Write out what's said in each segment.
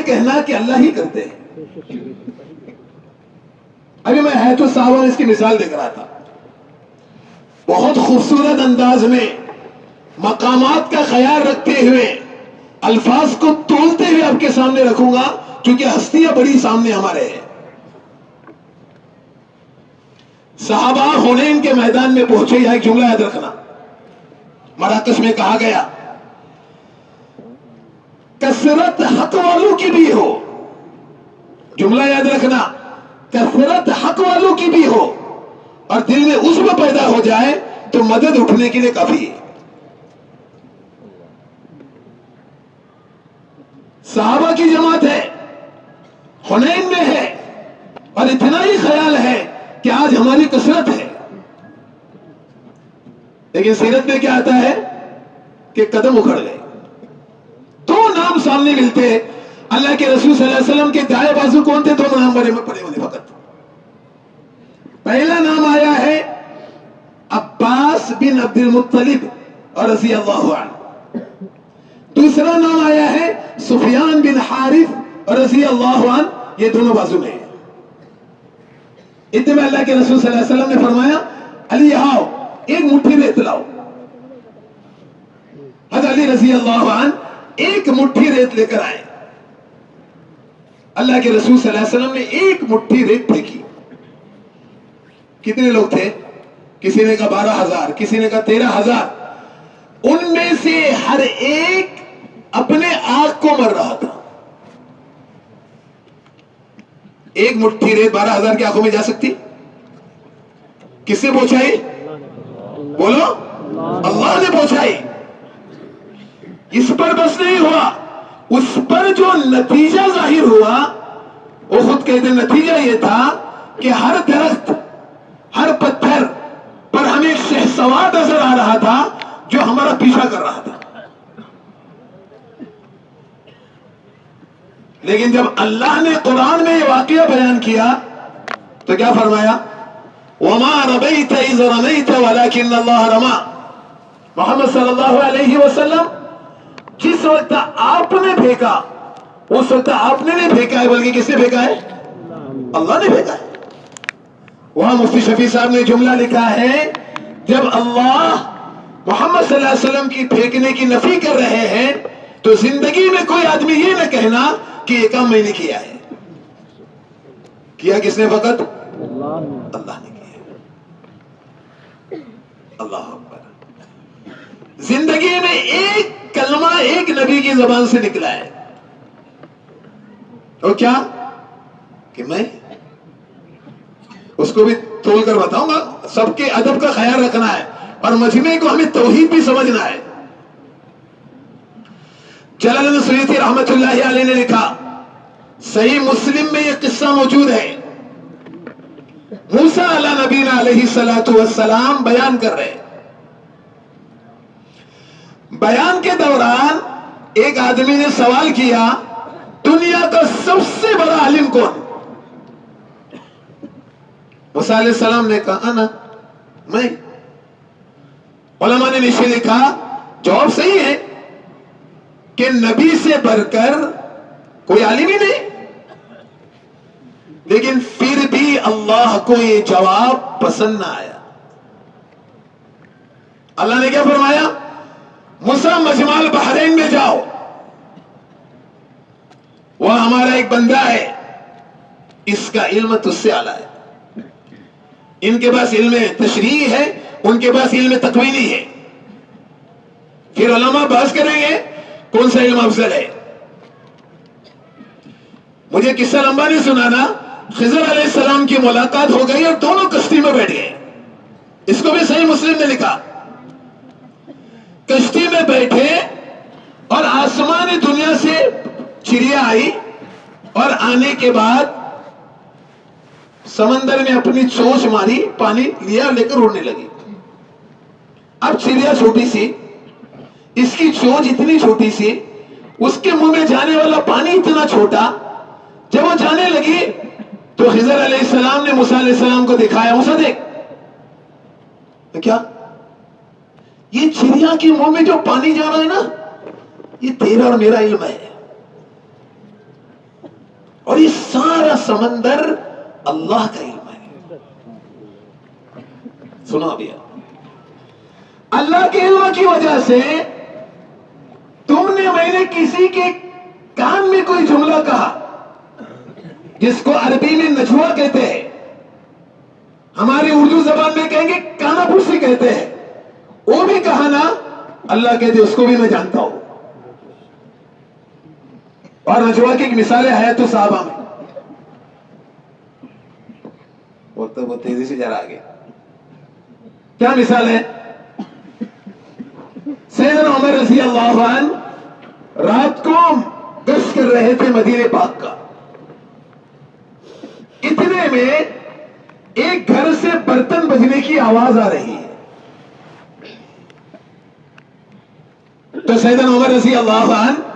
کہنا کہ اللہ ہی کرتے ہیں. ابھی میں ہے تو صحابہ اس کی مثال دیکھ رہا تھا. بہت خوبصورت انداز میں مقامات کا خیال رکھتے ہوئے الفاظ کو تولتے ہوئے آپ کے سامنے رکھوں گا کیونکہ ہستیاں بڑی سامنے ہمارے ہیں. صحابہ حنین کے میدان میں پہنچے. یا ایک جملہ یاد رکھنا, مراکش میں کہا گیا کثرت حق والوں کی بھی ہو. جملہ یاد رکھنا, کثرت حق والوں کی بھی ہو اور دل میں عزم پیدا ہو جائے تو مدد اٹھنے کے لیے کافی ہے. صحابہ کی جماعت ہے, حنین میں ہے, اور اتنا ہی خیال ہے کہ آج ہماری کثرت ہے. لیکن سیرت میں کیا آتا ہے کہ قدم اکھڑ گئے. دو نام سامنے ملتے. اللہ کے رسول صلی اللہ علیہ وسلم کے دائیں بازو کون تھے؟ دو نام بڑے پڑے ہونے فقط. پہلا نام آیا ہے عباس بن عبد المطلب اور رضی اللہ عنہ. دوسرا نام آیا ہے سفیان بن حارث اور رضی اللہ عنہ. یہ دونوں بازو میں ہیں. اتنے میں اللہ کے رسول صلی اللہ علیہ وسلم نے فرمایا علی آؤ ایک مٹھی ریت لاؤ. حضرت علی رضی اللہ عنہ ایک مٹھی ریت لے کر آئے. اللہ کے رسول صلی اللہ علیہ وسلم نے ایک مٹھی ریت پھینکی. کتنے لوگ تھے؟ کسی نے کہا 12,000, کسی نے کہا 13,000. ان میں سے ہر ایک اپنے آنکھ کو مر رہا تھا. ایک مٹھی ریت 12,000 کی آنکھوں میں جا سکتی؟ کس نے پہنچائی؟ بولو, اللہ نے پہنچائی. اس پر بس نہیں ہوا, اس پر جو نتیجہ ظاہر ہوا وہ خود کہتے نتیجہ یہ تھا کہ ہر درخت, ہر پتھر پر ہمیں شہسوار نظر آ رہا تھا جو ہمارا پیچھا کر رہا تھا. لیکن جب اللہ نے قرآن میں یہ واقعہ بیان کیا تو کیا فرمایا؟ وَمَا رَمَيْتَ إِذْ رَمَيْتَ وَلَكِنَّ اللَّهَ رَمَى. محمد صلی اللہ علیہ وسلم جس وقت آپ نے پھینکا اس وقت آپ نے نہیں پھینکا ہے بلکہ کس نے پھینکا ہے؟ اللہ نے پھینکا ہے. وہاں مفتی شفیع صاحب نے جملہ لکھا ہے جب اللہ محمد صلی اللہ علیہ وسلم کی پھینکنے کی نفی کر رہے ہیں تو زندگی میں کوئی آدمی یہ نہ کہنا کہ یہ کام میں نے کیا ہے. کیا کس نے؟ فقط اللہ نے کیا. اللہ اکبر. زندگی میں ایک کلمہ ایک نبی کی زبان سے نکلا ہے, اور کیا کہ میں اس کو بھی تول کر بتاؤں گا. سب کے ادب کا خیال رکھنا ہے اور مجمع کو ہمیں توحید بھی سمجھنا ہے. جلال الدین سیوطی رحمت اللہ علیہ نے لکھا, صحیح مسلم میں یہ قصہ موجود ہے. موسیٰ علیہ نبینا علیہ السلام بیان کر رہے. بیان کے دوران ایک آدمی نے سوال کیا دنیا کا سب سے بڑا عالم کون؟ موسیٰ علیہ السلام نے کہا انا, میں. علماء نے نیچے لکھا جواب صحیح ہے کہ نبی سے بڑھ کر کوئی عالم ہی نہیں. لیکن پھر بھی اللہ کو یہ جواب پسند نہ آیا. اللہ نے کیا فرمایا؟ موسیٰ مجمع البحرین میں جاؤ, وہ ہمارا ایک بندہ ہے, اس کا علم تجھ سے اعلیٰ ہے. ان کے پاس علم تشریح ہے, ان کے پاس علم تکوینی ہے. پھر علماء بحث کریں گے کون سا علم افضل ہے. مجھے قصہ لمبا نہیں سنانا. خضر علیہ السلام کی ملاقات ہو گئی اور دونوں کشتی میں بیٹھ گئے. اس کو بھی صحیح مسلم نے لکھا. کشتی میں بیٹھے اور آسمانی دنیا سے چڑیا آئی اور آنے کے بعد سمندر میں اپنی چونچ ماری, پانی لیا, لے کر اڑنے لگی. اب چڑیا چھوٹی سی, اس کی چونچ اتنی چھوٹی سی, اس کے منہ میں جانے والا پانی اتنا چھوٹا. جب وہ جانے لگی تو خضر علیہ السلام نے موسیٰ علیہ السلام کو دکھایا, موسیٰ دیکھ. کیا یہ چڑیا کے منہ میں جو پانی جا رہا ہے نا, یہ تیرا اور میرا علم ہے. اور یہ سارا سمندر اللہ کا علم ہے. سنا بھی اللہ کے علم کی وجہ سے تم نے میں نے کسی کے کان میں کوئی جملہ کہا جس کو عربی میں نجوا کہتے ہیں, ہماری اردو زبان میں کہیں گے کانا پھوسی کہتے ہیں, وہ بھی کہا نا, اللہ کہتے اس کو بھی میں جانتا ہوں. اور نجوا کی مثالیں ہے تو صحابہ میں بہت تیزی سے جرا آگے کیا مثال ہے. سیدنا عمر رضی اللہ عنہ رات کو گشت کر رہے تھے مدینے پاک کا. اتنے میں ایک گھر سے برتن بجنے کی آواز آ رہی ہے. تو سیدنا عمر رضی اللہ عنہ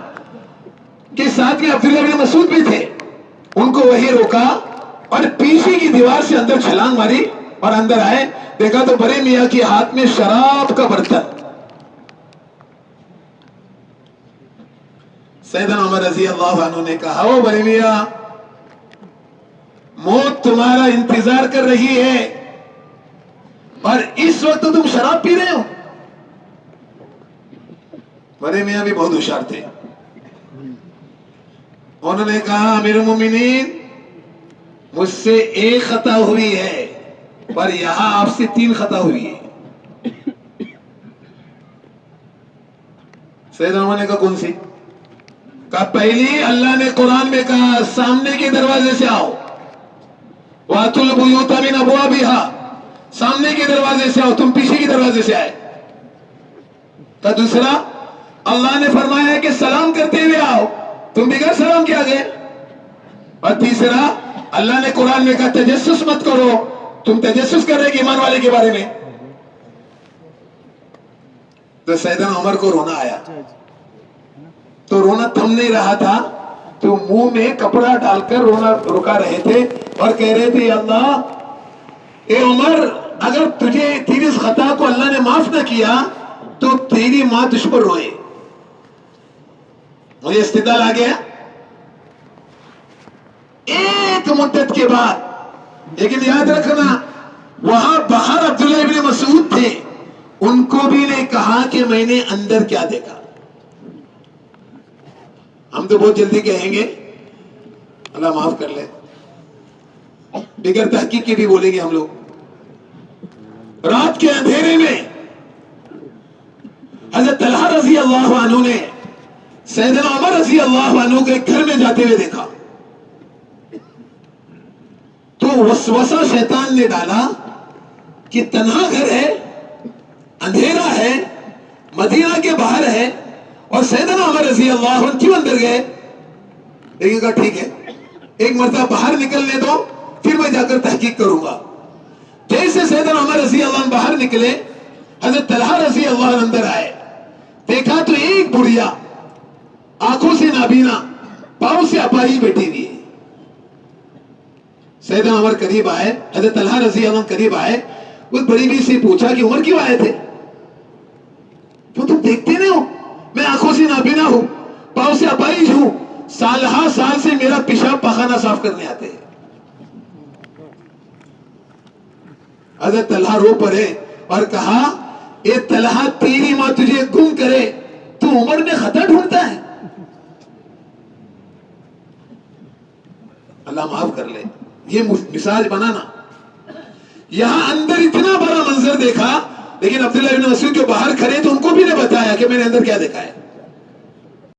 کے ساتھ میں عبداللہ بن مسعود بھی تھے, ان کو وہی روکا اور پیچھے کی دیوار سے اندر چھلانگ ماری اور اندر آئے. دیکھا تو بڑے میاں کے ہاتھ میں شراب کا برتن. سیدنا عمر رضی اللہ عنہ نے کہا, او بڑے میاں, موت تمہارا انتظار کر رہی ہے اور اس وقت تم شراب پی رہے ہو. بڑے میاں بھی بہت ہوشیار تھے. انہوں نے کہا, امیر المومنین, مجھ سے ایک خطا ہوئی ہے پر یہاں آپ سے 3 خطا ہوئی ہے. سیدنا عمر نے کہا کون سی؟ کہا پہلی, اللہ نے قرآن میں کہا سامنے کے دروازے سے آؤ, وَأْتُوا الْبُيُوتَ مِنْ أَبْوَابِهَا, سامنے کے دروازے سے آؤ, تم پیچھے کے دروازے سے آئے. کہا دوسرا, اللہ نے فرمایا کہ سلام کرتے ہوئے آؤ, تم بغیر سلام کیا گئے. اور تیسرا, اللہ نے قرآن میں کہا تجسس مت کرو, تم تجسس کر رہے کہ ایمان والے کے بارے میں. تو سیدنا عمر کو رونا آیا, تو رونا تھم نہیں رہا تھا, تو منہ میں کپڑا ڈال کر رونا رکا رہے تھے اور کہہ رہے تھے, اللہ, اے عمر, اگر تجھے تیری اس خطا کو اللہ نے معاف نہ کیا تو تیری ماں تجھ پر روئے. مجھے استدلال آ گیا. ایک مدت کے بعد, لیکن یاد رکھنا وہاں باہر عبداللہ ابن مسعود تھے, ان کو بھی نے کہا کہ میں نے اندر کیا دیکھا. ہم تو بہت جلدی کہیں گے, اللہ معاف کر لے, بغیر تحقیق کے بھی بولیں گے ہم لوگ. رات کے اندھیرے میں حضرت طلحہ رضی اللہ عنہ نے سیدنا عمر رضی اللہ عنہ کے گھر میں جاتے ہوئے دیکھا. تو وسوسہ شیطان نے ڈالا کہ تنہا گھر ہے, اندھیرا ہے, مدینہ کے باہر ہے, اور سیدنا عمر رضی اللہ عنہ کیوں اندر گئے. لیکن کہا ٹھیک ہے, ایک مرتبہ باہر نکلنے دو, پھر میں جا کر تحقیق کروں گا. جیسے سیدنا عمر رضی اللہ عنہ باہر نکلے, حضرت طلحہ رضی اللہ عنہ اندر آئے. دیکھا تو ایک بڑھیا آنکھوں سے نابینا, پاؤں سے اپاہج بیٹھی ہوئی ہے. سیدنا عمر قریب آئے, حضرت طلحہ رضی اللہ عنہ قریب آئے, اس بڑی بی سے پوچھا کہ عمر کیوں آئے تھے؟ تو تم دیکھتے نہیں ہو میں آنکھوں سے نابینا ہوں, پاؤں سے اپاہج ہوں, سالہ سال سے میرا پیشاب پخانہ صاف کرنے آتے ہیں. حضرت طلحہ رو پڑے اور کہا, اے طلحہ, تیری ماں تجھے گم کرے, تو عمر میں خطا ڈھونڈتا ہے. اللہ معاف کر لے, یہ مثال بنانا. یہاں اندر اتنا بڑا منظر دیکھا, لیکن عبداللہ بن مسعود جو باہر کھڑے تو ان کو بھی نے بتایا کہ میں نے اندر کیا دیکھا ہے.